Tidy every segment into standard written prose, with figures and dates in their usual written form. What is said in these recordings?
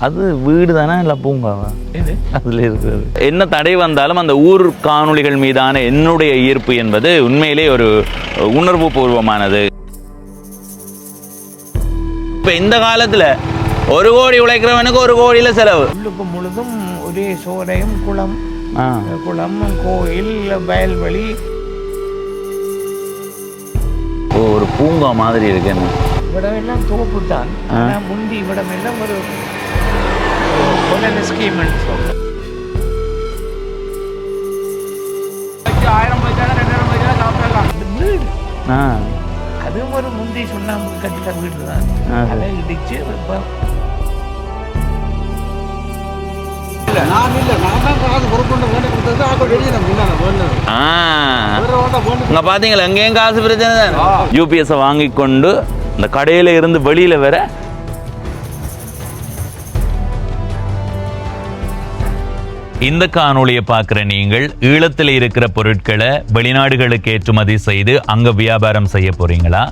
அது வீடு தானே இல்லை பூங்காவா? அதில் இருக்கிறது என்ன தடை வந்தாலும் அந்த ஊர் காணொளிகள் மீதான என்னுடைய ஈர்ப்பு என்பது உண்மையிலே ஒரு உணர்வு பூர்வமானது. இப்போ இந்த காலத்தில் 1 கோடி உழைக்கிறவனுக்கு 1 கோடியில் செலவு. உள்ளுக்கு முழுதும் ஒரே சோலையும் குளம், கோயில், வயல்வெளி, ஒரு பூங்கா மாதிரி இருக்கு. இவிடமெல்லாம் தோப்பு தான். ஆனால் முந்தி இவிடமெல்லாம் ஒரு ஸ்கீம். 1000 பைசா 2000 பைசா சாப்பிடலாம். வீடு அதுவும் ஒரு முந்தி சுண்ணாம்பு கட்டிட வீடு தான். அதை இடிச்சு பாத்தீங்களா, எங்கேயும் காசு பிரச்சனை தான். யூபிஎஸ் வாங்கி கொண்டு இந்த கடையில இருந்து வெளியில வர இந்த காணொளியை பார்க்குற நீங்கள் ஈழத்தில் இருக்கிற பொருட்களை வெளிநாடுகளுக்கு ஏற்றுமதி செய்து அங்கே வியாபாரம் செய்ய போறீங்களா?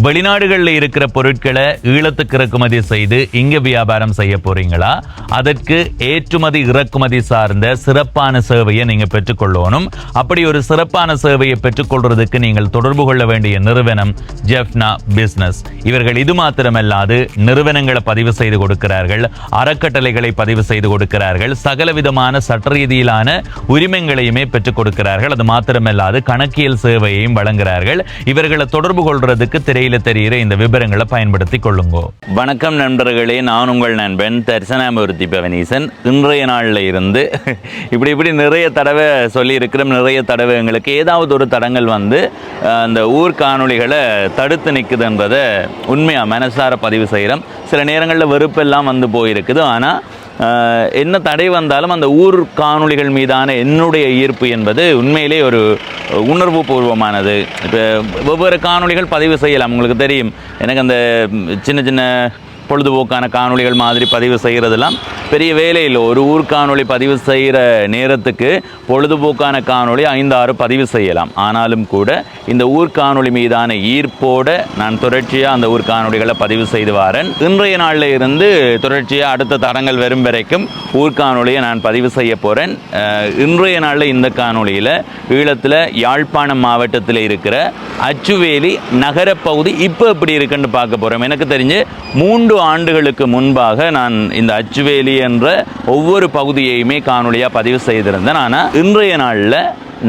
வெளிநாடுகளில் இருக்கிற பொருட்களை ஈழத்துக்கு இறக்குமதி செய்து இங்கே வியாபாரம் செய்ய போறீங்களா? அதற்கு ஏற்றுமதி இறக்குமதி சார்ந்த சிறப்பான சேவையை நீங்கள் பெற்றுக்கொள்ளணும். அப்படி ஒரு சிறப்பான சேவையை பெற்றுக்கொள்றதுக்கு நீங்கள் தொடர்பு கொள்ள வேண்டிய நிறுவனம் ஜெஃப்னா பிஸ்னஸ். இவர்கள் இது மாத்திரமல்லாது நிறுவனங்களை பதிவு செய்து கொடுக்கிறார்கள், அறக்கட்டளைகளை பதிவு செய்து கொடுக்கிறார்கள், சகலவிதமான சட்ட ரீதியிலான உரிமைகளையுமே பெற்றுக் கொடுக்கிறார்கள். அது மாத்திரமல்லாது கணக்கியல் சேவையையும் வழங்குகிறார்கள். இவர்களை தொடர்பு கொள்றதுக்கு திரையில தெரிகிற இந்த விவரங்களை பயன்படுத்தி கொள்ளுங்க. வணக்கம் நண்பர்களே, நான் உங்கள் நண்பன் தரிசனாமூர்த்தி பவனீசன். இன்றைய நாளில் இருந்து இப்படி நிறைய தடவை சொல்லி இருக்கிறோம். நிறைய தடவை எங்களுக்கு ஏதாவது ஒரு தடங்கள் வந்து அந்த ஊர் காணொளிகளை தடுத்து நிற்குதுன்றதை உண்மையாக மனசார பதிவு செய்கிறோம். சில நேரங்களில் வெறுப்பெல்லாம் வந்து போயிருக்குது. ஆனால் என்ன தடை வந்தாலும் அந்த ஊர் காணொளிகள் மீதான என்னுடைய ஈர்ப்பு என்பது உண்மையிலே ஒரு உணர்வு பூர்வமானது. இப்போ வெவ்வேறு காணொளிகள் பதிவு செய்யலாம். உங்களுக்கு தெரியும், எனக்கு அந்த சின்ன சின்ன பொழுதுபோக்கான காணொளிகள் மாதிரி பதிவு செய்கிறதெல்லாம் பெரிய வேலையில். ஒரு ஊர் காணொளி பதிவு செய்கிற நேரத்துக்கு பொழுதுபோக்கான காணொளி 5-6 பதிவு செய்யலாம். ஆனாலும் கூட இந்த ஊர் காணொளி மீதான ஈர்ப்போடு நான் தொடர்ச்சியாக அந்த ஊர் காணொளிகளை பதிவு செய்து வரேன். இன்றைய நாளில் இருந்து தொடர்ச்சியாக அடுத்த தடங்கள் வரும் வரைக்கும் ஊர் காணொளியை நான் பதிவு செய்ய போகிறேன். இன்றைய நாளில் இந்த காணொளியில் ஈழத்தில் யாழ்ப்பாணம் மாவட்டத்தில் இருக்கிற அச்சுவேலி நகரப்பகுதி இப்போ எப்படி இருக்குன்னு பார்க்க போகிறோம். எனக்கு தெரிஞ்சு 3 ஆண்டுகளுக்கு முன்பாக நான் இந்த அச்சுவேலி என்ற ஒவ்வொரு பகுதியையுமே காணொளியாக பதிவு செய்திருந்தேன். ஆனால் இன்றைய நாளில்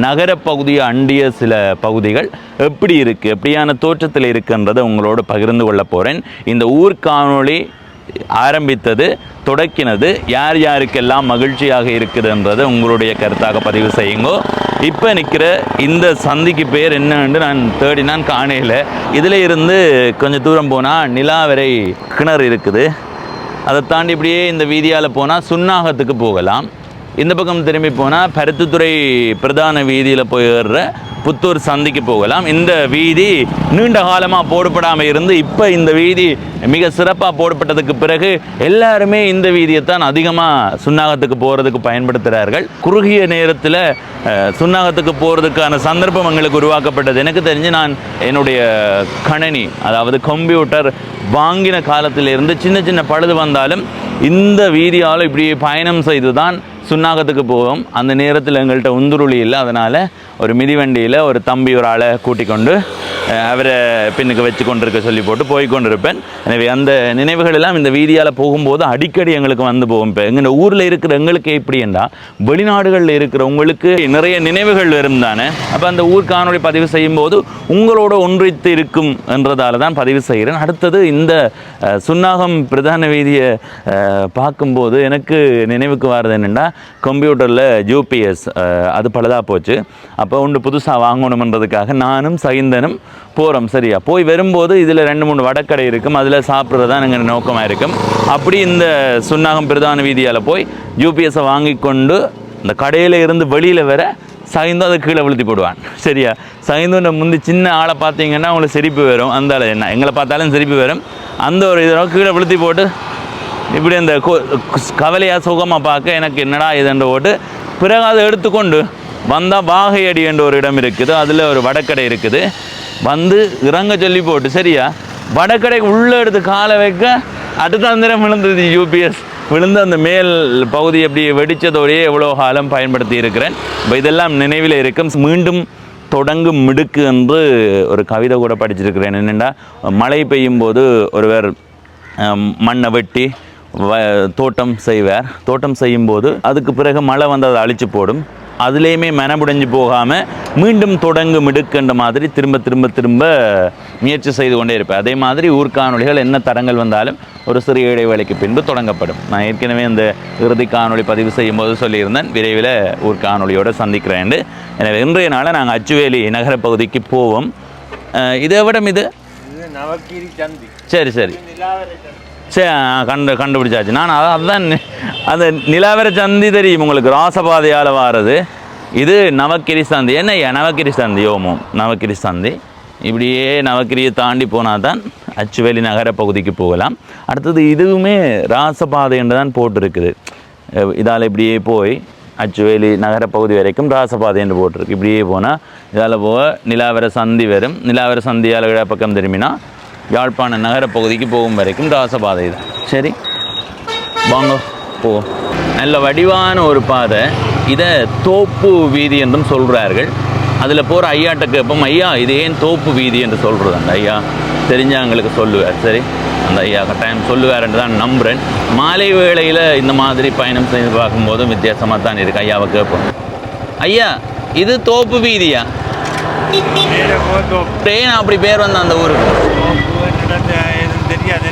நகரப்பகுதியை அண்டிய சில பகுதிகள் எப்படி இருக்குது, எப்படியான தோற்றத்தில் இருக்குன்றதை உங்களோடு பகிர்ந்து கொள்ள போகிறேன். இந்த ஊர் காணொளி ஆரம்பித்தது, தொடக்கினது யார் யாருக்கெல்லாம் மகிழ்ச்சியாக இருக்குதுன்றதை உங்களுடைய கருத்தாக பதிவு செய்யுங்க. இப்போ நிற்கிற இந்த சந்திக்கு பேர் என்னன்னு நான் தேடினான், காணையில். இதில் இருந்து கொஞ்சம் தூரம் போனால் நிலாவரை கிணறு இருக்குது. அதை தாண்டி இப்படியே இந்த வீதியால் போனால் சுன்னாகத்துக்கு போகலாம். இந்த பக்கம் திரும்பி போனால் பருத்தித்துறை பிரதான வீதியில் போயிடுற புத்தூர் சந்திக்கு போகலாம். இந்த வீதி நீண்ட காலமாக போடப்படாமல் இருந்து இப்போ இந்த வீதி மிக சிறப்பாக போடப்பட்டதுக்கு பிறகு எல்லாருமே இந்த வீதியைத்தான் அதிகமாக சுன்னாகத்துக்கு போகிறதுக்கு பயன்படுத்துகிறார்கள். குறுகிய நேரத்தில் சுன்னாகத்துக்கு போகிறதுக்கான சந்தர்ப்பம் எங்களுக்கு உருவாக்கப்பட்டது. எனக்கு தெரிஞ்சு நான் என்னுடைய கணினி, அதாவது கம்ப்யூட்டர் வாங்கின காலத்திலிருந்து சின்ன சின்ன பழுது வந்தாலும் இந்த வீதியால் இப்படி பயணம் செய்து தான் சுன்னாகத்துக்கு போவோம். அந்த நேரத்தில் எங்கள்கிட்ட உந்துருளி இல்லை. அதனால் ஒரு மிதிவண்டியில் ஒரு தம்பி ஒரு ஆளை கூட்டிக் கொண்டு அவரை பின்னுக்கு வச்சு கொண்டிருக்க சொல்லி போட்டு போய்கொண்டிருப்பேன். எனவே அந்த நினைவுகள் எல்லாம் இந்த வீதியால் போகும்போது அடிக்கடி எங்களுக்கு வந்து போகும். இப்போ எங்கள் ஊரில் இருக்கிற எங்களுக்கு எப்படி என்றால் வெளிநாடுகளில் இருக்கிறவங்களுக்கு நிறைய நினைவுகள் வரும் தானே. அப்போ அந்த ஊர் காணொளி பதிவு செய்யும்போது உங்களோட ஒன்றித்து இருக்கும் என்றதால தான் பதிவு செய்கிறேன். அடுத்தது இந்த சுன்னாகம் பிரதான வீதியை பார்க்கும்போது எனக்கு நினைவுக்கு வர்றது என்னென்னா, கம்ப்யூட்டரில் யூபிஎஸ் அது பழுதாக போச்சு. அப்போ ஒன்று புதுசாக வாங்கணுமன்றதுக்காக நானும் சகிந்தனும் போகிறோம். சரியா, போய் வரும்போது இதில் 2-3 வடக்கடை இருக்கும். அதில் சாப்பிட்றது தான் எங்கள் நோக்கமாக இருக்கும். அப்படி இந்த சுன்னாகம் பிரதான வீதியால் போய் யூபிஎஸை வாங்கி கொண்டு இந்த கடையில் இருந்து வெளியில் வர சகிந்தும் அதை கீழே விழுத்தி போடுவான். சரியா, சகிந்துன்ற முந்தி சின்ன ஆளை பார்த்தீங்கன்னா உங்களுக்கு சிரிப்பு வரும். அந்த என்ன எங்களை பார்த்தாலும் சிரிப்பு வரும். அந்த ஒரு இதெல்லாம் கீழே விழுத்தி போட்டு இப்படி அந்த கவலையாக சுகமாக பார்க்க எனக்கு என்னடா இதுன்ற போட்டு பிறகு அதை எடுத்துக்கொண்டு வந்தால் வாகையடி என்ற ஒரு இடம் இருக்குது. அதில் ஒரு வடக்கடை இருக்குது. வந்து இறங்க சொல்லி போட்டு சரியா வடக்கடைக்கு உள்ளே எடுத்து காலை வைக்க அடுத்த அந்தரம் விழுந்தது யூபிஎஸ். விழுந்து அந்த மேல் பகுதி எப்படி வெடித்ததோடையே எவ்வளோ காலம் பயன்படுத்தி இருக்கிறேன். இப்போ இதெல்லாம் நினைவில் இருக்கும். மீண்டும் தொடங்கும் மிடுக்கு என்று ஒரு கவிதை கூட படிச்சிருக்கிறேன். என்னென்னா, மழை பெய்யும் போது ஒருவர் மண்ணை வெட்டி தோட்டம் செய்வார். தோட்டம் செய்யும்போது அதுக்கு பிறகு மழை வந்து அதை அழிச்சு போடும். அதுலேயுமே மனமுடைஞ்சு போகாமல் மீண்டும் தொடங்கும் மிடுக்குன்ற மாதிரி திரும்ப திரும்ப திரும்ப முயற்சி செய்து கொண்டே இருப்பேன். அதே மாதிரி ஊர்காணொலிகள் என்ன தடங்கள் வந்தாலும் ஒரு சிறிய இடைவேளைக்கு பின்பு தொடங்கப்படும். நான் ஏற்கனவே இந்த இறுதி காணொலி பதிவு செய்யும் போது சொல்லியிருந்தேன், விரைவில் ஊர்காணொலியோடு சந்திக்கிறேன். எனவே இன்றைய நாளை நாங்கள் அச்சுவேலி நகர பகுதிக்கு போவோம். இதை விட இது நவக்கிரி சந்தி. சரி சரி சரி, கண்டுபிடிச்சாச்சு. நான் அதுதான் அந்த நிலாவர சந்தி தெரியும் உங்களுக்கு, ராசபாதையால் வாரது. இது நவக்கிரி சந்தி. என்னய்யா நவக்கிரி சந்தி? ஓமோம், நவக்கிரி சந்தி. இப்படியே நவக்கிரியை தாண்டி போனால் தான் அச்சுவேலி நகர பகுதிக்கு போகலாம். அடுத்தது இதுவுமே ராசபாதை என்று தான் போட்டிருக்குது. இதால் இப்படியே போய் அச்சுவேலி நகர பகுதி வரைக்கும் ராசபாதை என்று போட்டிருக்கு. இப்படியே போனால் இதால் போக நிலாவர சந்தி வரும். நிலாவர சந்தியால் பக்கம் திரும்பினா யாழ்ப்பாண நகர பகுதிக்கு போகும் வரைக்கும் ராசபாதை தான். சரி வாங்க போவோம். நல்ல வடிவான ஒரு பாதை. இதை தோப்பு வீதி என்றும் சொல்கிறார்கள். அதில் போகிற ஐயாட்ட கேட்போம், ஐயா இது ஏன் தோப்பு வீதி என்று சொல்கிறது? அந்த ஐயா தெரிஞ்சவங்களுக்கு சொல்லுவார். சரி, அந்த ஐயா கட்டாயம் சொல்லுவார் என்று தான் நம்புகிறேன். மாலை வேளையில் இந்த மாதிரி பயணம் செய்து பார்க்கும்போதும் வித்தியாசமாக தான் இருக்குது. ஐயாவை கேட்போம், ஐயா இது தோப்பு வீதியா? ட்ரெயின் அப்படி பேர் வந்த அந்த ஊருக்கு தெரியாது.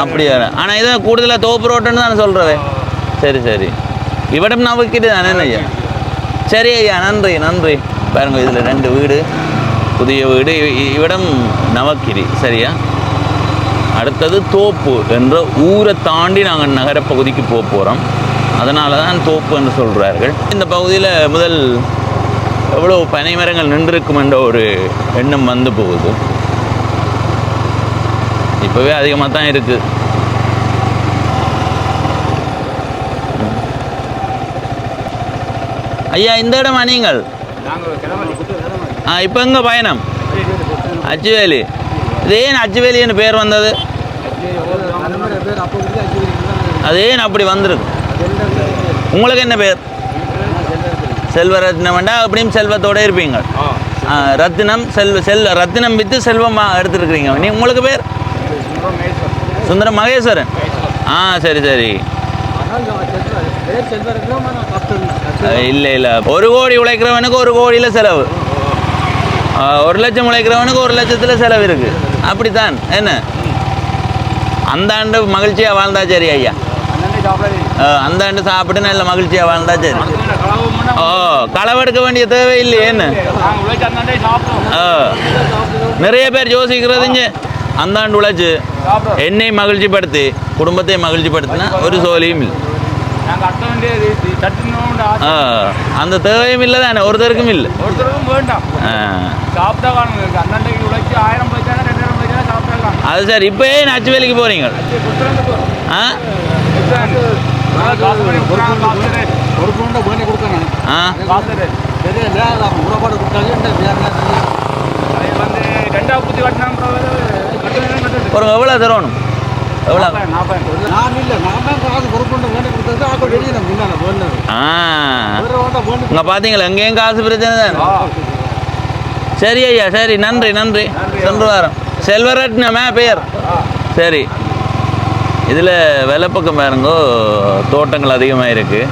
அப்படியா? ஆனால் இதை கூடுதலாக தோப்பு ரோட்டுன்னு தானே சொல்கிறவே. சரி சரி, இவடம் நவக்கிரி தானே ஐயா? சரி ஐயா, நன்றி நன்றி. பாருங்க, இதில் 2 வீடு, புதிய வீடு. இவடம் நவக்கிரி. சரியா? அடுத்தது தோப்பு என்ற ஊரை தாண்டி நாங்கள் நகரப்பகுதிக்கு போக போகிறோம். அதனால தான் தோப்பு என்று சொல்கிறார்கள். இந்த பகுதியில் முதல் எவ்வளோ பனை மரங்கள் நின்றிருக்கும் என்ற ஒரு எண்ணம் வந்து போகுது. இப்போவே அதிகமாக தான் இருக்குது. ஐயா இந்த இடமா நீங்கள்? இப்போ எங்கே பயணம்? அச்சுவேலி. இது ஏன் அச்சுவேலின்னு பேர் வந்தது? அது ஏன் அப்படி வந்துருக்கு? உங்களுக்கு என்ன பேர்? செல்வரத்னம் வேண்டா, அப்படியும் செல்வத்தோடு இருப்பீங்க. ரத்தினம் ரத்தினம் வித்து செல்வம் எடுத்துருக்குறீங்க. நீ உங்களுக்கு பேர்? சுந்தரம் மகேஸ்வரன். சரி சரி. இல்லை இல்லை, 1 கோடி உழைக்கிறவனுக்கு 1 கோடியில் செலவு, 1 லட்சம் உழைக்கிறவனுக்கு 1 லட்சத்தில் செலவு இருக்குது. அப்படித்தான் என்ன? அந்த ஆண்டு மகிழ்ச்சியாக வாழ்ந்தா சரி ஐயா. அந்த ஆண்டு சாப்பிட்டு நல்ல மகிழ்ச்சியாக வாழ்ந்தா சரி. களவெடுக்க வேண்டிய தேவை இல்லையே என்ன? நிறைய பேர் யோசிக்கிறதுங்க, அந்த ஆண்டு உழைச்சு என்னை மகிழ்ச்சிப்படுத்தி குடும்பத்தை மகிழ்ச்சிப்படுத்தினா ஒரு சோழியும் இல்லை. அந்த தேவையும் இல்லை தானே, ஒருத்தருக்கும் இல்லை. அது சார். இப்போ ஏன் அச்சுவேலிக்கு போறீங்க? ஒரு எவ்வளோ தரணும்? எவ்வளோ? இங்கே பார்த்தீங்களா, எங்கேயும் காசு பிரச்சனை தானே. சரி ஐயா, சரி, நன்றி நன்றி. சென்று வாரம். செல்வரத்னமே பேர். சரி, இதில் வெள்ளப்பக்கம் பாருங்கோ, தோட்டங்கள் அதிகமாக இருக்குது.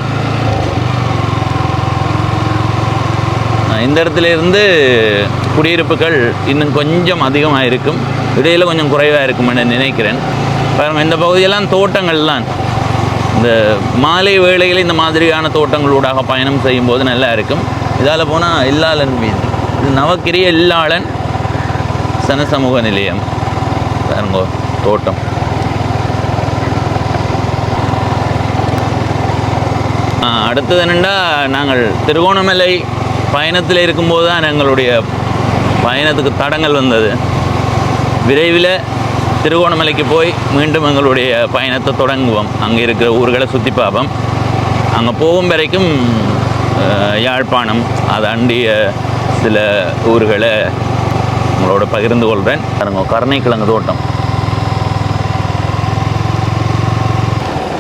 இந்த இடத்துல இருந்து குடியிருப்புகள் இன்னும் கொஞ்சம் அதிகமாக இருக்கும், இடையில் கொஞ்சம் குறைவாக இருக்கும்னு நினைக்கிறேன். பாருங்கள், இந்த பகுதியெல்லாம் தோட்டங்கள் தான். இந்த மாலை வேளையில் இந்த மாதிரியான தோட்டங்களூடாக பயணம் செய்யும்போது நல்லா இருக்கும். இதால் போனால் இல்லாளன் வீதி. இது நவக்கிரி இல்லாளன் சனசமூக நிலையம். பாருங்கோ தோட்டம். அடுத்தது என்னென்னா, நாங்கள் திருகோணமலை பயணத்தில் இருக்கும்போது தான் எங்களுடைய பயணத்துக்கு தடங்கள் வந்தது. விரைவில் திருகோணமலைக்கு போய் மீண்டும் எங்களுடைய பயணத்தை தொடங்குவோம். அங்கே இருக்கிற ஊர்களை சுற்றி பார்ப்போம். அங்கே போகும் வரைக்கும் யாழ்ப்பாணம் அதை அண்டிய சில ஊர்களை உங்களோட பகிர்ந்து கொள்கிறேன். பாருங்க, கருணைக்கிழங்கு தோட்டம்.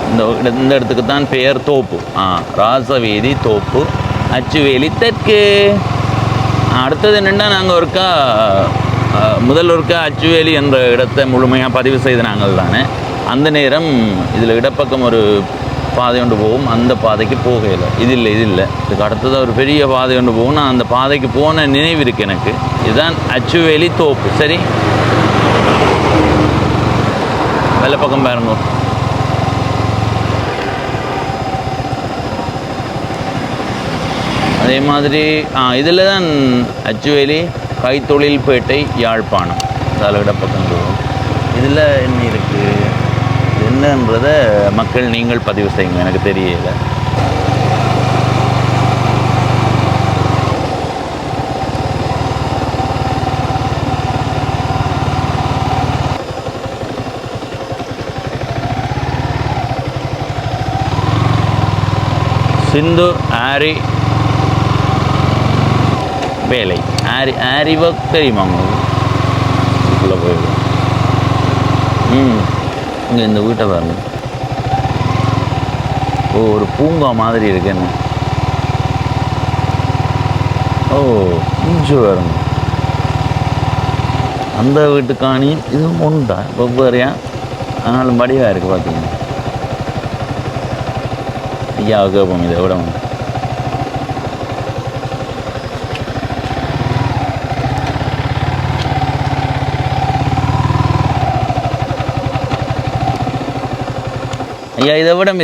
இந்த இடத்துக்கு தான் பெயர் தோப்பு. ராசவீதி தோப்பு, அச்சுவேலி தெற்கு. அடுத்தது என்னென்னா நாங்கள் ஒருக்கா முதல் ஒருக்கா அச்சுவேலி என்ற இடத்தை முழுமையாக பதிவு செய்த நாங்கள் தானே. அந்த நேரம் இதில் இடப்பக்கம் ஒரு பாதை ஒன்று போகும், அந்த பாதைக்கு போகல. இது இல்லை இதுக்கு அடுத்தது ஒரு பெரிய பாதை ஒன்று போகும். நான் அந்த பாதைக்கு போன நினைவு இருக்குது எனக்கு. இதுதான் அச்சுவேலி தோப்பு. சரி, வெள்ளை பக்கம் பாருங்க. அதே மாதிரி இதில் தான் அச்சுவேலி கைத்தொழில்பேட்டை யாழ்ப்பாணம் அதில் இடப்பக்கம் போகும். இதில் என்ன இருக்குது என்னன்றதை மக்கள் நீங்கள் பதிவு செய்யுங்க, எனக்கு தெரியல. சிந்து ஆரி வேலை ஆரி ஒர்க் தெரியுமா உங்களுக்கு? போயிடும். இங்கே இந்த வீட்டை பாருங்க. ஒரு பூங்கா மாதிரி இருக்கு என்ன. இஞ்சு பாருங்க. அந்த வீட்டுக்காணி இதுவும் ஒன்றா வெவ்வேறையா, ஆனாலும் வடிவாக இருக்குது பார்த்தீங்கன்னா. ஐயா கேட்போம் இதை விட. ஐயா இதை விடம்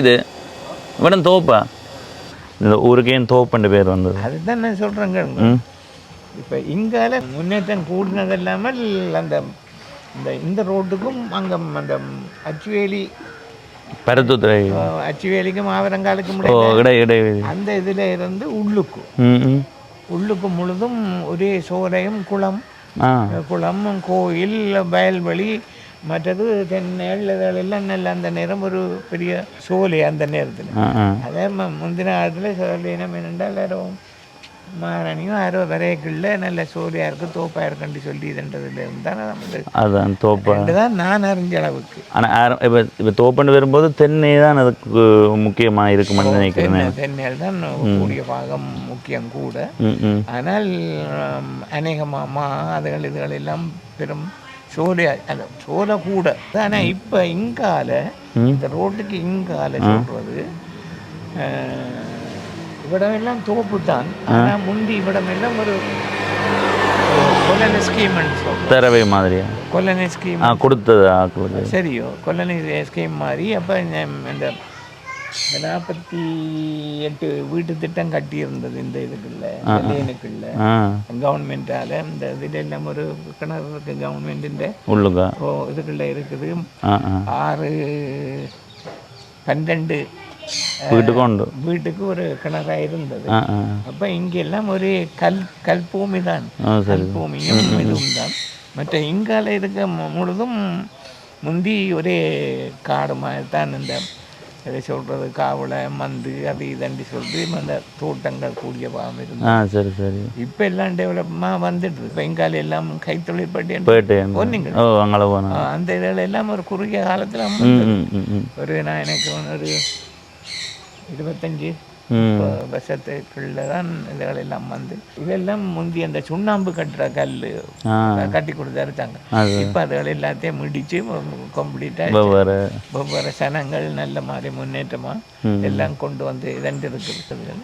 விடம் தோப்பா? இந்த ஊருக்கே தோப்புன்ற பேர் வந்தது. அதுதான் நான் சொல்கிறேங்க. இப்போ இங்கால முன்னேற்றம் கூடினது இல்லாமல் இந்த ரோட்டுக்கும் அங்கே அந்த அச்சுவேலி பருத்துத்துறை அச்சுவேலிக்கும் ஆவரங்காலுக்கும் அந்த இதில் இருந்து உள்ளுக்கு முழுதும் ஒரே சோலையும் குளம் கோயில் வயல்வெளி மற்றது தென்னேள் இதெல்லாம் நல்ல அந்த நேரம் ஒரு பெரிய சோலை அந்த நேரத்தில். அதே முந்தின காலத்தில் சோலையினம் என்னென்றால் எல்லாரும் மாரணியும் யாரோ வரைக்குள்ள நல்ல சோலையாக இருக்குது தோப்பாக இருக்குன்னு சொல்லி இதுன்றதுல இருந்தால் அதான் தோப்பா தான் நான் அறிஞ்ச அளவுக்கு. ஆனால் இப்போ தோப்புன்னு வரும்போது தென்னை தான் அதுக்கு முக்கியமாக இருக்குமென்னு நினைக்கிறேன். தென்னையில் தான் கூடிய பாகம் முக்கியம் கூட. ஆனால் அநேகமாக அதுகள் இதுகள் எல்லாம் பெரும் சோலை கூட. ஆனால் இப்போ இங்கால இந்த ரோட்டுக்கு இங்கால சொல்றது இவிடமெல்லாம் தோப்பு தான். ஆனால் முந்தி இவிடமெல்லாம் ஒரு கொல்லனை ஸ்கீம் தரவை மாதிரியா கொல்லனை ஸ்கீம் கொடுத்தது. சரியோ கொல்லனை ஸ்கீம் மாதிரி. அப்போ இந்த 48 வீட்டு திட்டம் கட்டியிருந்தது இந்த இதுக்குள்ள லேனுக்குள்ள கவர்மெண்டால. இந்த இதுல எல்லாம் ஒரு கிணறு இருக்கு கவர்மெண்ட்டு உள்ளுங்க இதுக்குள்ள இருக்குது. 6 12 வீட்டுக்கு ஒரு கிணறா இருந்தது. அப்ப இங்கெல்லாம் ஒரு கல் பூமி தான், கல் பூமியும் இதுவும் தான். மற்ற இங்கால இருக்க முழுதும் முந்தி ஒரே காடு மாதிரி தான். இந்த இதை சொல்கிறது காவலை மந்து அது இதண்டி சொல்லிட்டு அந்த தோட்டங்கள் கூடிய பாவம் இருந்தது. சரி சரி. இப்போ எல்லாம் டெவலப்மாக வந்துடுது. இப்போ எங்கால எல்லாம் கைத்தொழில் போனீங்க அந்த இதில் எல்லாம் ஒரு குறுகிய காலத்தில் ஒரு நான் எனக்கு ஒரு 25 வருஷத்துக்குள்ள தான் இதுகள் எல்லாம் வந்து இதெல்லாம் முந்தி அந்த சுண்ணாம்பு கட்டுற கல் கட்டி கொடுத்தாருச்சாங்க. இப்போ அதுகள் எல்லாத்தையும் முடிச்சு கம்ப்ளீட்டாக ஒவ்வொரு சனங்கள் நல்ல மாதிரி முன்னேற்றமாக எல்லாம் கொண்டு வந்து இதண்டு இருக்குது.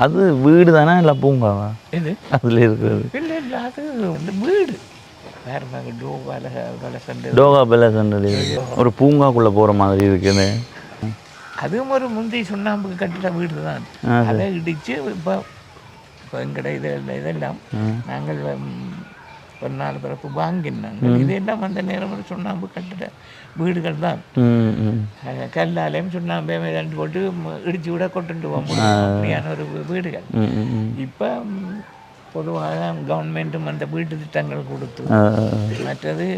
அது வீடு தானே இல்லை பூங்காவா? இது அதில் இருக்கிறது இல்லை இல்லை அது வந்து வீடு வேறு டோகா பெலசண்டு ஒரு பூங்காக்குள்ளே போகிற மாதிரி இருக்குது. அதுவும் ஒரு முந்தி சுண்ணாம்புக்கு கட்டிட வீடு தான். அதை இடித்து இப்போ எங்கட இதெல்லாம் நாங்கள் ஒரு 4 பிறப்பு வாங்கினாங்க. இதெல்லாம் அந்த நேரம் ஒரு சுண்ணாம்பு கட்டிட வீடுகள் தான். கல்லாலையும் சுண்ணாம்பையும் ரெண்டு போட்டு இடிச்சு விட கொண்டு அப்படியான ஒரு வீடுகள். இப்போ பொதுவாக கவர்மெண்ட்டும் அந்த வீட்டு திட்டங்கள் கொடுத்து மற்றது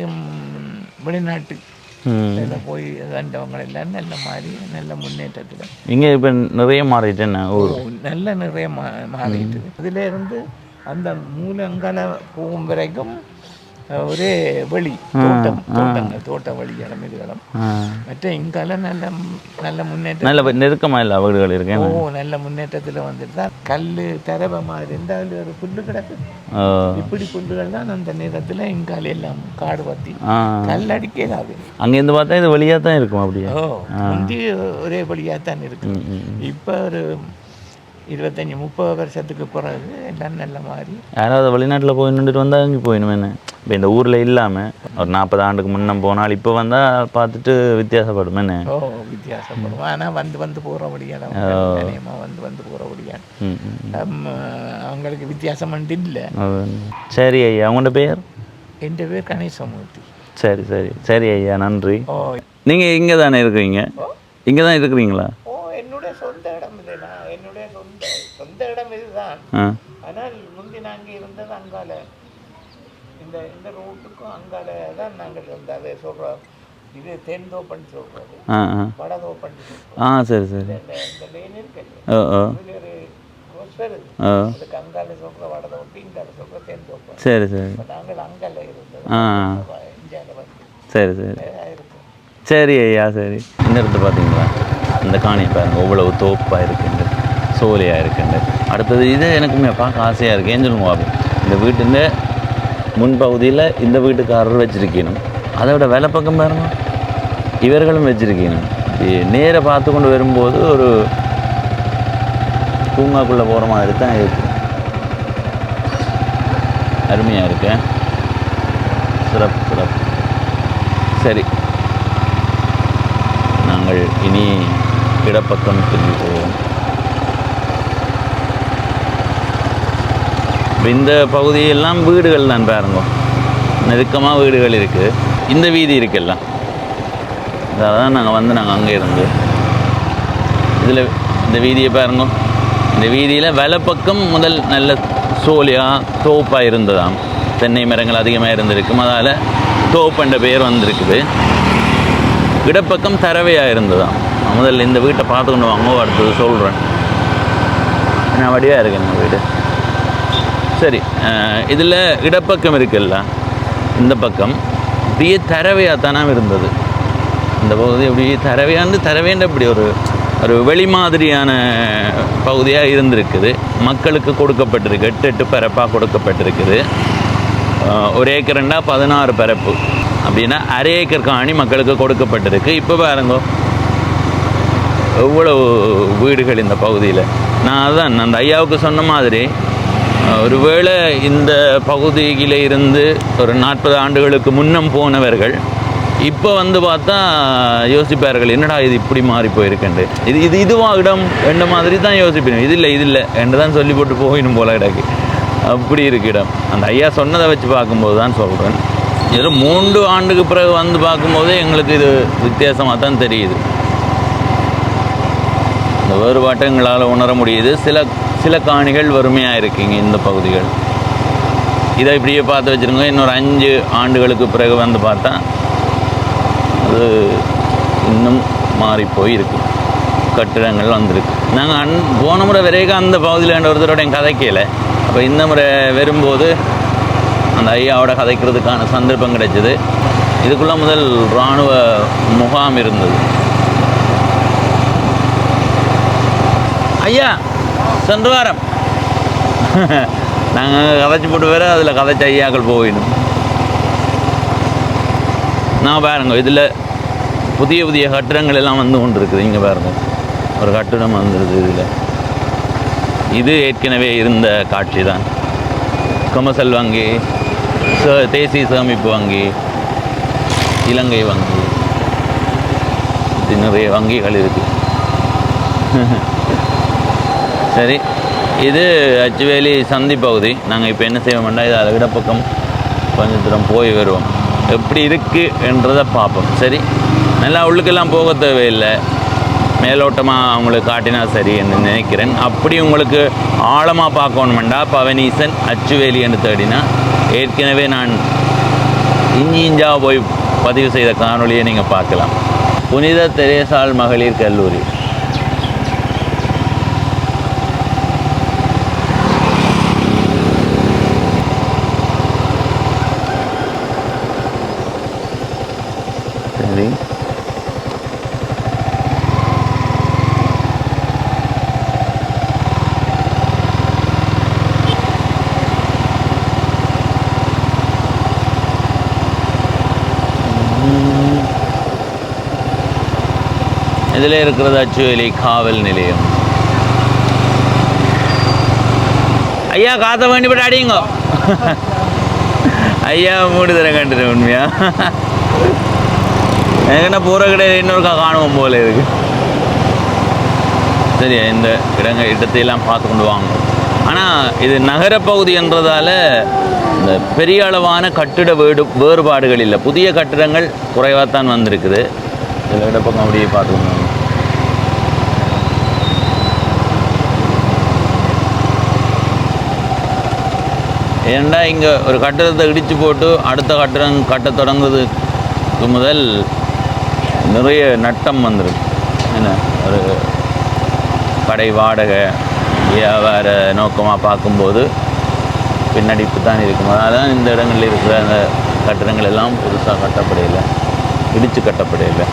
வெளிநாட்டு போய் வந்தவங்க எல்லாம் நல்ல மாதிரி நல்ல முன்னேற்றத்தில் இங்கே இப்போ நிறைய மாறிட்டேன். நல்ல நிறைய மாறிட்டு. இதில் இருந்து அந்த மூலங்கால போகும் வரைக்கும் ஒரே வெளி தோட்டம் தோட்டங்கள் தோட்ட வழிகளும் இதுகளும் மற்ற இங்கால நல்ல நல்ல முன்னேற்றம் நல்ல நெருக்கமாக இல்லை வீடுகள் இருக்கேன். நல்ல முன்னேற்றத்தில் வந்துட்டு தான் கல் தரவை மாதிரி இருந்தால் ஒரு புல்லு கிடக்கு இப்படி புல்லுகள் தான் அந்த நேரத்தில் இங்கால எல்லாம் காடு பற்றி கல் அடிக்காது. அங்கேருந்து பார்த்தா இது வழியாக தான் இருக்கும் அப்படியே. முந்தி ஒரே வழியாக தான் இருக்கு. இப்போ ஒரு 25-30 வருஷத்துக்கு பிறகு எல்லாம் நல்ல மாதிரி. யாராவது வெளிநாட்டில் போய் நின்றுட்டு வந்தால் அங்கே போயிடும் என்ன. இப்போ இந்த ஊரில் இல்லாமல் ஒரு 40 ஆண்டுக்கு முன்ன போனால் இப்போ வந்தால் பார்த்துட்டு வித்தியாசப்படும் என்ன. வித்தியாசப்படும். ஆனால் வந்து போகிறபடியான வந்து போகிறபடியான அவங்களுக்கு வித்தியாசம் இல்லை. சரி ஐயா, உங்களோட பேர்? என் பேர் கணேசமூர்த்தி. சரி சரி சரி ஐயா, நன்றி. நீங்கள் இங்கே தானே இருக்கிறீங்க? இங்கே தான் இருக்கிறீங்களா? என்னுடைய சொந்த இடம் இது. என்னுடைய சொந்த இடம் இதுதான். ஆனால் முந்தி நாங்கள் இருந்தது அங்கால இந்த ரோட்டுக்கும் அங்கால தான் நாங்கள் இருந்தோம். அதை சொல்கிறோம், இது தென்தோப்பன்னு சொல்கிறது, வடதோப்பன்னு சொல்கிறோம். சரி சரி. இந்த லைன் இருக்கு, இது ஒரு ரோஸ் வருது, அதுக்கு அங்கால சொல்கிற வடதோப்பு, இங்கால சொல்கிற தென்தோப்பு. சரி சரி. நாங்கள் அங்கால இருந்தது இந்தியாவில் வந்து. சரி சரி இருக்கும். சரி ஐயா சரி. இந்த இடத்துல பார்த்தீங்களா இந்த காணியை பாருங்க, இவ்வளவு தோப்பாக இருக்குங்க, சோலையாக இருக்குங்க. அடுத்தது இது எனக்குமே பார்க்க ஆசையாக இருக்குது. ஏன் சொல்லுங்க பாபு, இந்த வீட்டுங்க முன்பகுதியில் இந்த வீட்டுக்காரர் வச்சுருக்கணும், அதை விட வேலை பக்கம் பாருங்க இவர்களும் வச்சுருக்கணும். நேராக பார்த்து கொண்டு வரும்போது ஒரு பூங்காக்குள்ளே போகிற மாதிரி தான் இருக்குது. அருமையாக இருக்கு, சிறப்பு சிறப்பு. சரி, நாங்கள் இனி இடப்பக்கம் திரும்பி போவோம். இந்த பகுதியெல்லாம் வீடுகள் தான் பாருங்க, நெருக்கமாக வீடுகள் இருக்குது. இந்த வீதி இருக்குல்ல, அதான் நாங்கள் அங்கே இருந்து இதில் இந்த வீதியை பாருங்க. இந்த வீதியில் வலப்பக்கம் முதல் நல்ல சோலியாக தோப்பாக இருந்ததாம், தென்னை மரங்கள் அதிகமாக இருந்திருக்கும், அதால் தோப்புன்ற பெயர் வந்திருக்குது. இடப்பக்கம் தரவையாக இருந்ததாம். முதல்ல இந்த வீட்டை பார்த்து கொண்டு வாங்க, அடுத்தது சொல்கிறேன். நான் வடிவாக இருக்கேன் இந்த வீடு. சரி, இதில் இடப்பக்கம் இருக்குல்ல, இந்த பக்கம் இப்படியே தரவையாக தானே இருந்தது. இந்த பகுதி அப்படியே தரவேண்ட இப்படி ஒரு வெளி மாதிரியான பகுதியாக இருந்திருக்குது. மக்களுக்கு கொடுக்கப்பட்டிருக்கு, 8 பரப்பாக கொடுக்கப்பட்டிருக்குது. 1 ஏக்கர்ண்டா 16 பரப்பு அப்படின்னா அரை ஏக்கர் காணி மக்களுக்கு கொடுக்கப்பட்டிருக்கு. இப்போ பாருங்க எவ்வளவு வீடுகள் இந்த பகுதியில். நான் அதான் அந்த ஐயாவுக்கு சொன்ன மாதிரி, ஒருவேளை இந்த பகுதியில் இருந்து ஒரு 40 ஆண்டுகளுக்கு முன்னம் போனவர்கள் இப்போ வந்து பார்த்தா யோசிப்பார்கள், என்னடா இது இப்படி மாறி போயிருக்கேன், இதுவா இடம் என்ற மாதிரி தான் யோசிப்பேன். இது இல்லை என்று தான் சொல்லி போட்டு போயிடும் போல கிடக்கு, அப்படி இருக்கு இடம். அந்த ஐயா சொன்னதை வச்சு பார்க்கும்போது தான் சொல்கிறேன். இது 3 ஆண்டுக்கு பிறகு வந்து பார்க்கும்போதே எங்களுக்கு இது வித்தியாசமாக தான் தெரியுது. இந்த வேறுபாட்டை எங்களால் உணர முடியுது. சில காணிகள் வறுமையாக இருக்குங்க இந்த பகுதிகள். இதை இப்படியே பார்த்து வச்சுருங்க, இன்னொரு 5 ஆண்டுகளுக்கு பிறகு வந்து பார்த்தா அது இன்னும் மாறிப்போய் இருக்கு, கட்டிடங்கள் வந்திருக்கு. நாங்கள் போன முறை வரைக்கும் அந்த பகுதியில் ஒருத்தரோட என் கதைக்கல. அப்போ இந்த முறை வரும்போது அந்த ஐயாவோட கதைக்கிறதுக்கான சந்தர்ப்பம் கிடைச்சிது. இதுக்குள்ளே முதல் இராணுவ முகாம் இருந்தது. ஐயா சென்ற வாரம் நாங்கள் கதைச்சி போட்டு வேறு அதில் கதைச்ச ஐயாக்கள் போயிடும். நான் பாருங்க, இதில் புதிய கட்டிடங்கள் எல்லாம் வந்து கொண்டு இருக்குது. இங்கே பாருங்க, ஒரு கட்டிடம் வந்துடுது. இதில் இது ஏற்கனவே இருந்த காட்சி தான். கமர்சல் வங்கி, தேசிய சேமிப்பு வங்கி, இலங்கை வங்கி, இது நிறைய வங்கிகள் இருக்குது. சரி, இது அச்சுவேலி சந்தி பகுதி. நாங்கள் இப்போ என்ன செய்வோம்னா, இது அதை விட பக்கம் கொஞ்சம் தூரம் போய் வருவோம், எப்படி இருக்குது என்றதை பார்ப்போம். சரி, நல்லா உள்ளுக்கெல்லாம் போக தேவையில்லை, மேலோட்டமாக அவங்களுக்கு காட்டினா சரி என்று நினைக்கிறேன். அப்படி உங்களுக்கு ஆழமாக பார்க்கணுமெண்டா பவனீசன் அச்சுவேலி என்று தேடினா ஏற்கனவே நான் இஞ்சா போய் பதிவு செய்த காணொலியை நீங்கள் பார்க்கலாம். புனித தெரேசாள் மகளிர் கல்லூரி. சரி. இதில் இருக்கிறது அச்சுவேலி காவல் நிலையம். ஐயா காத்த வேண்டிப்பட்டு அடியுங்க. ஐயா மூடி தர கண்டுட்டு உண்மையா எனக்கு என்ன போகிற கிடையாது, இன்னொருக்கா காணுவோம் போல இருக்கு. சரியா, இந்த இடத்தையெல்லாம் பார்த்து கொண்டு வாங்க. ஆனால் இது நகரப்பகுதி என்றதால இந்த பெரிய அளவான கட்டிட வேறுபாடுகள் இல்லை. புதிய கட்டிடங்கள் குறைவாகத்தான் வந்திருக்குது. இதில் இடப்பக்கம் அப்படியே பார்த்துக்கணும். ஏன்னா இங்கே ஒரு கட்டிடத்தை இடித்து போட்டு அடுத்த கட்டிடம் கட்ட தொடங்குறதுக்கு முதல் நிறைய நட்டம் வந்துருக்கு. என்ன ஒரு கடை வாடகை வியாபார நோக்கமாக பார்க்கும்போது பின்னடிப்பு தான் இருக்கும். அதனால தான் இந்த இடங்களில் இருக்கிற அந்த கட்டிடங்கள் எல்லாம் புதுசாக கட்டப்படையில்லை, இடித்து கட்டப்படையில்லை.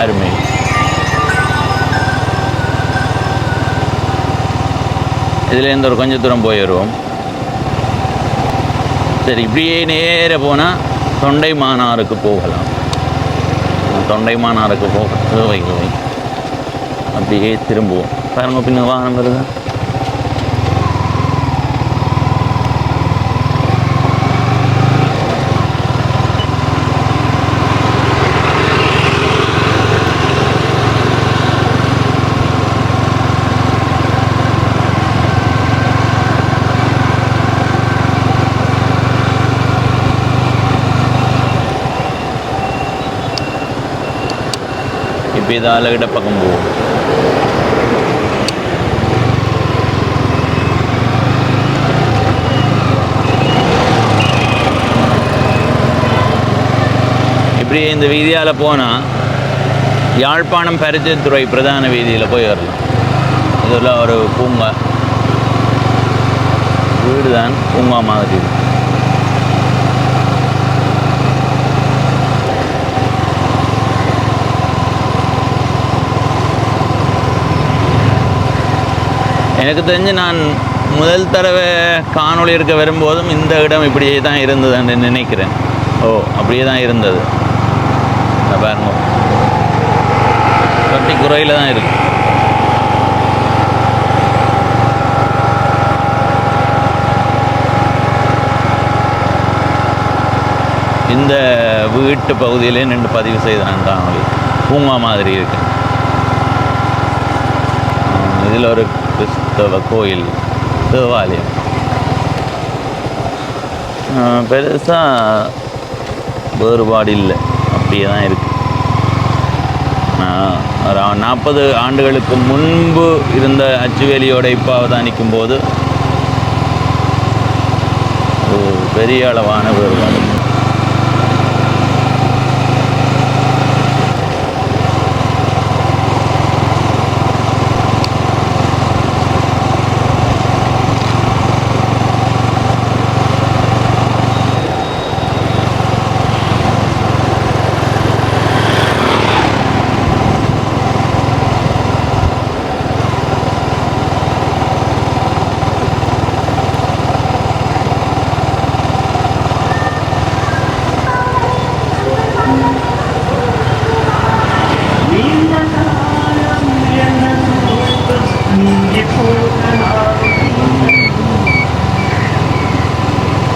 அருமை. இதுலேருந்து ஒரு கொஞ்சம் தூரம் போய் வருவோம். சரி, இப்படியே நேர போனால் தொண்டைமானாருக்கு போகலாம். தொண்டைமானாருக்கு போக தேவை அப்படியே திரும்புவோம். பாருங்க, பின்ன வாகனம் வருது. இப்போ இதால் இடப்பக்கம் போகும். இப்படி இந்த வீதியால் போனால் யாழ்ப்பாணம் பரிச்சயத்துறை பிரதான வீதியில் போய் வரலாம். இதெல்லாம் ஒரு பூங்கா வீடு தான், பூங்கா மாதிரி. எனக்கு தெரிஞ்சு நான் முதல் தடவை காணொளி இருக்க வரும்போதும் இந்த இடம் இப்படியே தான் இருந்ததுன்னு நினைக்கிறேன். ஓ, அப்படியே தான் இருந்தது. பாருங்க, கட்டி குறையில் தான் இருக்கு. இந்த வீட்டு பகுதியிலே நின்று பதிவு செய்த நான் காணொளி. பூங்கா மாதிரி இருக்கு. இதில் ஒரு கிறிஸ்தவ கோயில் தேவாலயம். பெருசாக வேறுபாடு இல்லை, அப்படியே தான் இருக்குது. ஒரு 40 ஆண்டுகளுக்கு முன்பு இருந்த அச்சுவேலியோட இப்போ அவதானிக்கும் போது ஒரு பெரிய அளவான வேறுபாடு.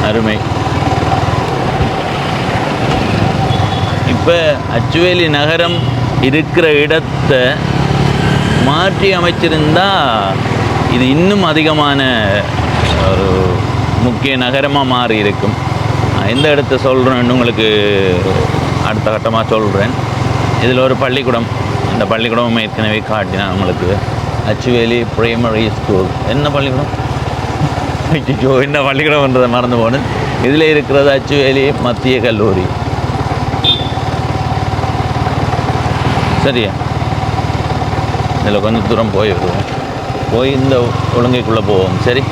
அருமை. இப்போ அச்சுவேலி நகரம் இருக்கிற இடத்தை மாற்றி அமைச்சிருந்தா இது இன்னும் அதிகமான ஒரு முக்கிய நகரமாக மாறி இருக்கும். எந்த இடத்த சொல்கிறேன்னு உங்களுக்கு அடுத்த கட்டமாக சொல்கிறேன். இதில் ஒரு பள்ளிக்கூடம், இந்த பள்ளிக்கூடம் ஏற்கனவே காட்டினேன் உங்களுக்கு. அச்சுவேலி பிரைமரி ஸ்கூல். என்ன பள்ளிக்கூடம்? ஐயோ, என்ன பள்ளிக்கூடம்ன்றதை மறந்து போனேன். இதில் இருக்கிறது அச்சுவேலி மத்திய கல்லூரி. சரியா, இதில் கொஞ்சம் தூரம் போய் வருவோம். போய் இந்த ஒழுங்கைக்குள்ளே போவோம். சரி,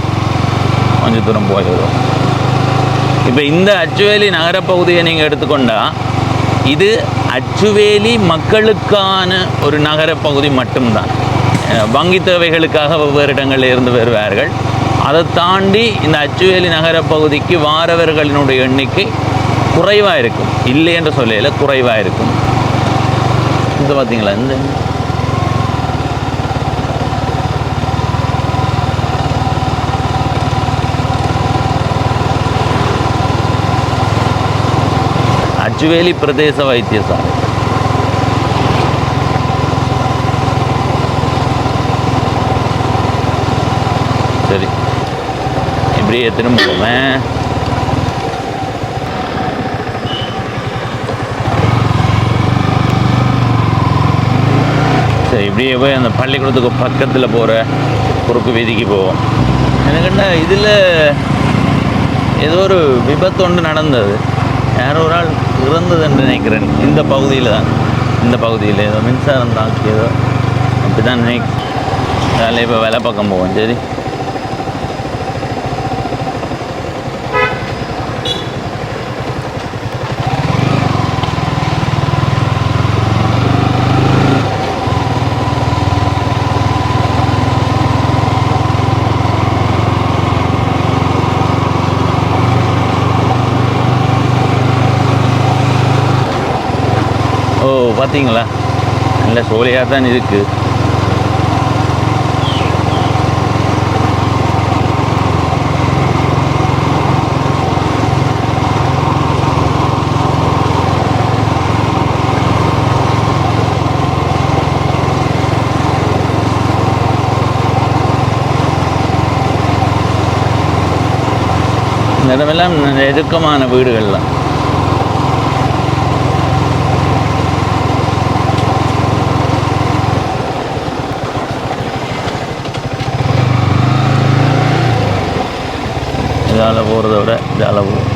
கொஞ்சம் தூரம் போய் வருவோம். இப்போ இந்த அச்சுவேலி நகரப்பகுதியை நீங்கள் எடுத்துக்கொண்டா இது அச்சுவேலி மக்களுக்கான ஒரு நகரப்பகுதி மட்டும்தான். வங்கி தேவைகளுக்காக வெவ்வேறு இடங்களில் இருந்து வருவார்கள். அதை தாண்டி இந்த அச்சுவேலி நகரப்பகுதிக்கு வாரவர்களினுடைய எண்ணிக்கை குறைவாக இருக்கும், இல்லை என்று சொல்லையில் குறைவாக இருக்கும். இது பார்த்தீங்களா, இந்த அச்சுவேலி பிரதேச வைத்தியசாலை. சரி, இப்படியே திரும்புவோமே. சரி, இப்படியே போய் அந்த பள்ளிக்கூடத்துக்கு பக்கத்தில் போகிற குறுக்கு வீதிக்கு போவோம். எனக்குன்னா இதில் ஏதோ ஒரு விபத்து ஒன்று நடந்தது, யாரோ ஒரு ஆள் இறந்தது என்று நினைக்கிறேன். இந்த பகுதியில் தான், இந்த பகுதியில் ஏதோ மின்சாரம் தாக்கியதோ அப்படி தான் நினைக்கிறேன். இப்போ வேலை பக்கம் போவோம். சரி, பார்த்தீங்களா, நல்ல சோலையாக தான் இருக்குது. இந்த இடமெல்லாம் நெருக்கமான வீடுகள்லாம். இதால் போகிறத விட இதால் போகும்.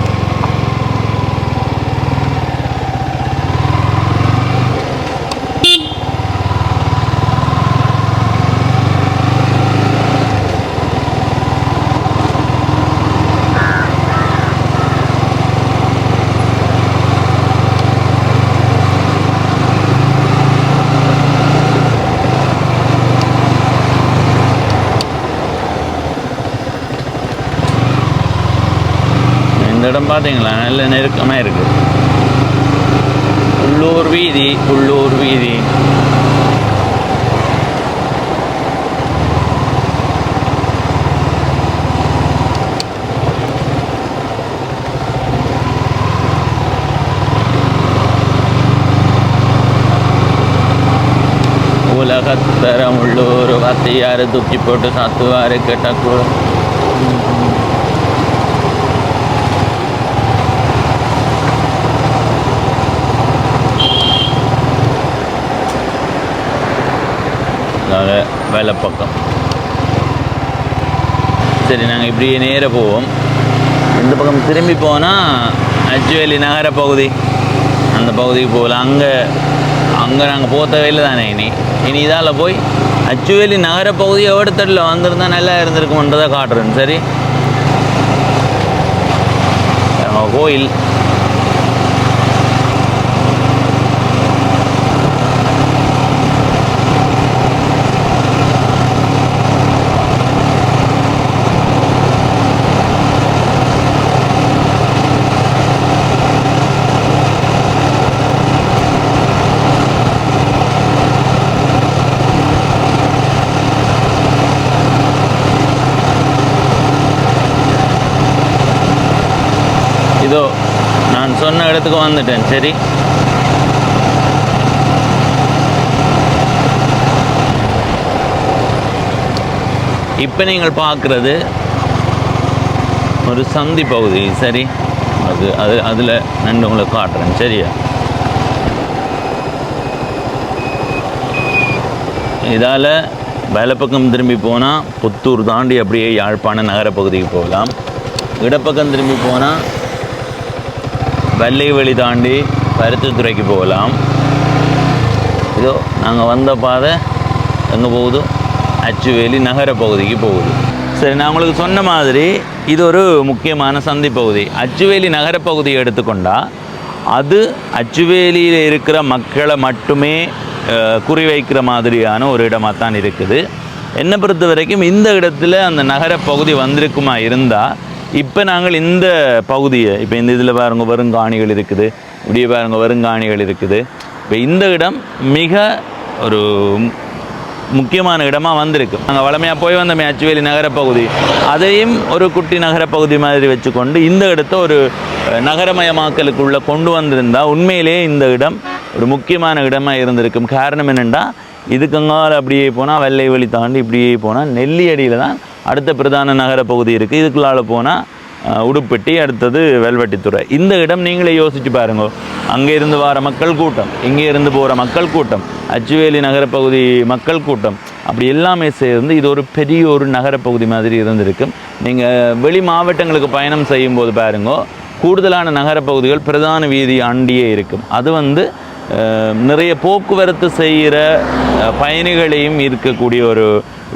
இந்த இடம் பார்த்தீங்களா, நல்ல நெருக்கமாக இருக்குது. உள்ளூர் வீதி, உள்ளூர் வீதி. உலகத்தரம் உள்ளூர் வாத்தியார் தூக்கி போட்டு சாத்துவார் கேட்டாக்கூட. வேலை பக்கம். சரி, நாங்கள் இப்படியே நேராக போவோம். இந்த பக்கம் திரும்பி போனால் அச்சுவேலி நகர பகுதி, அந்த பகுதிக்கு போகலாம். அங்கே நாங்கள் போக தேவையில்லை தானே. இனி இதால் போய் அச்சுவேலி நகர பகுதியை ஓடத்தடில் வந்திருந்தால் நல்லா இருந்திருக்கும்ன்றதை காட்டுறேன். சரி, கோயில் இதோ நான் சொன்ன இடத்துக்கு வந்துட்டேன். சரி, இப்போ நீங்கள் பார்க்குறது ஒரு சந்தி பகுதி. சரி, அதில் நான் உங்களுக்கு காட்டுறேன். சரியா, இதால் வலப்பக்கம் திரும்பி போனால் புத்தூர் தாண்டி அப்படியே யாழ்ப்பாண நகர பகுதிக்கு போகலாம். இடப்பக்கம் திரும்பி போனால் வெள்ளை வெளி தாண்டி பருத்தித்துறைக்கு போகலாம். இதோ நாங்கள் வந்த பாதை எங்கே போகுது, அச்சுவேலி நகர பகுதிக்கு போகுது. சரி, நான் உங்களுக்கு சொன்ன மாதிரி இது ஒரு முக்கியமான சந்தி பகுதி. அச்சுவேலி நகரப்பகுதியை எடுத்துக்கொண்டால் அது அச்சுவேலியில் இருக்கிற மக்களை மட்டுமே குறிவைக்கிற மாதிரியான ஒரு இடமாக தான் இருக்குது. என்னை பொறுத்த வரைக்கும் இந்த இடத்துல அந்த நகரப்பகுதி வந்திருக்குமா இருந்தால், இப்போ நாங்கள் இந்த பகுதியை, இப்போ இந்த இதில் பாருங்க வருங்காணிகள் இருக்குது, இப்படியே பாருங்க வருங்காணிகள் இருக்குது. இப்போ இந்த இடம் மிக ஒரு முக்கியமான இடமாக வந்திருக்கு. நாங்கள் வளமையாக போய் வந்தோமே அச்சுவேலி நகரப்பகுதி, அதையும் ஒரு குட்டி நகரப்பகுதி மாதிரி வச்சுக்கொண்டு இந்த இடத்த ஒரு நகரமயமாக்கலுக்குள்ளே கொண்டு வந்திருந்தால் உண்மையிலேயே இந்த இடம் ஒரு முக்கியமான இடமாக இருந்திருக்கும். காரணம் என்னென்னா, இதுக்கங்கால அப்படியே போனால் வெள்ளை வழி தாண்டி இப்படியே போனால் நெல்லியடியில் தான் அடுத்த பிரதான நகரப்பகுதி இருக்குது. இதுக்குள்ளால் போனால் உடுப்பட்டி, அடுத்தது வெல்வெட்டித்துறை. இந்த இடம் நீங்களே யோசிச்சு பாருங்க. அங்கே இருந்து வர மக்கள் கூட்டம், இங்கே இருந்து போகிற மக்கள் கூட்டம், அச்சுவேலி நகரப்பகுதி மக்கள் கூட்டம், அப்படி எல்லாமே சேர்ந்து இது ஒரு பெரிய ஒரு நகரப்பகுதி மாதிரி இருந்திருக்கும். நீங்கள் வெளி மாவட்டங்களுக்கு பயணம் செய்யும்போது பாருங்க, கூடுதலான நகரப்பகுதிகள் பிரதான வீதி அண்டியே இருக்கும். அது நிறைய போக்குவரத்து செய்கிற பயணிகளையும் இருக்கக்கூடிய ஒரு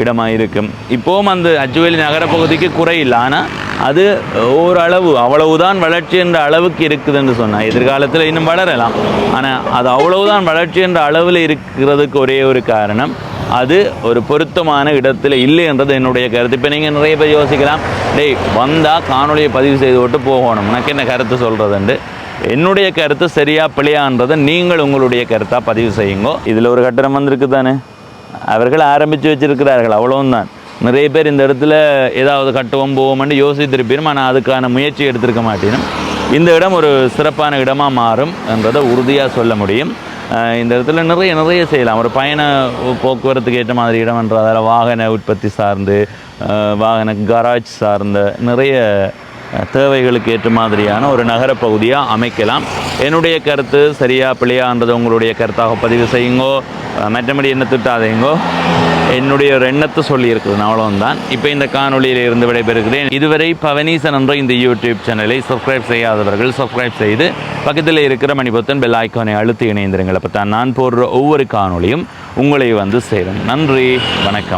இடமாக இருக்கும். இப்போவும் அந்த அச்சுவேலி நகரப்பகுதிக்கு குறையில்லை, ஆனால் அது ஓரளவு அவ்வளவுதான் வளர்ச்சி என்ற அளவுக்கு இருக்குதுன்னு சொன்னால், எதிர்காலத்தில் இன்னும் வளரலாம், ஆனால் அது அவ்வளவுதான் வளர்ச்சி என்ற அளவில் இருக்கிறதுக்கு ஒரே ஒரு காரணம், அது ஒரு பொருத்தமான இடத்துல இல்லைன்றது என்னுடைய கருத்து. இப்போ நீங்கள் நிறைய பேர் யோசிக்கலாம், டேய் வந்தால் காணொலியை பதிவு செய்து விட்டு போகணும், எனக்கு என்ன கருத்து சொல்கிறதுண்டு. என்னுடைய கருத்து சரியா பிழையான்றதை நீங்கள் உங்களுடைய கருத்தாக பதிவு செய்யுங்க. இதில் ஒரு கட்டணம் வந்திருக்கு தானே, அவர்கள் ஆரம்பித்து வச்சிருக்கிறார்கள், அவ்வளவும் தான். நிறைய பேர் இந்த இடத்துல ஏதாவது கட்டுவோம் போவோம்னு யோசித்திருப்பீரும், ஆனால் அதுக்கான முயற்சி எடுத்திருக்க மாட்டேனும். இந்த இடம் ஒரு சிறப்பான இடமாக மாறும் என்றதை உறுதியாக சொல்ல முடியும். இந்த இடத்துல நிறைய செய்யலாம். ஒரு பயண போக்குவரத்துக்கு ஏற்ற மாதிரி இடம் என்றதால் வாகன உற்பத்தி சார்ந்து, வாகன கராஜ் சார்ந்த நிறைய தேவைகளுக்கு ஏற்ற மாதிரியான ஒரு நகரப்பகுதியாக அமைக்கலாம். என்னுடைய கருத்து சரியா பிழையான்றதை உங்களுடைய கருத்தாக பதிவு செய்யுங்கோ. மற்றபடி என்ன திட்டாதீங்கோ. என்னுடைய ஒரு எண்ணத்தை சொல்லியிருக்குது, அவ்வளவுதான். இப்போ இந்த காணொலியில் இருந்து விடைபெறுகிறேன். இதுவரை பவனீசன் என்ற இந்த யூடியூப் சேனலை சப்ஸ்கிரைப் செய்யாதவர்கள் சப்ஸ்கிரைப் செய்து பக்கத்தில் இருக்கிற மணிபொத்தன் பெல் ஐக்கானை அழுத்தி இணைந்திருங்கள். அப்போ தான் நான் போடுற ஒவ்வொரு காணொலியும் உங்களை சேரும். நன்றி, வணக்கம்.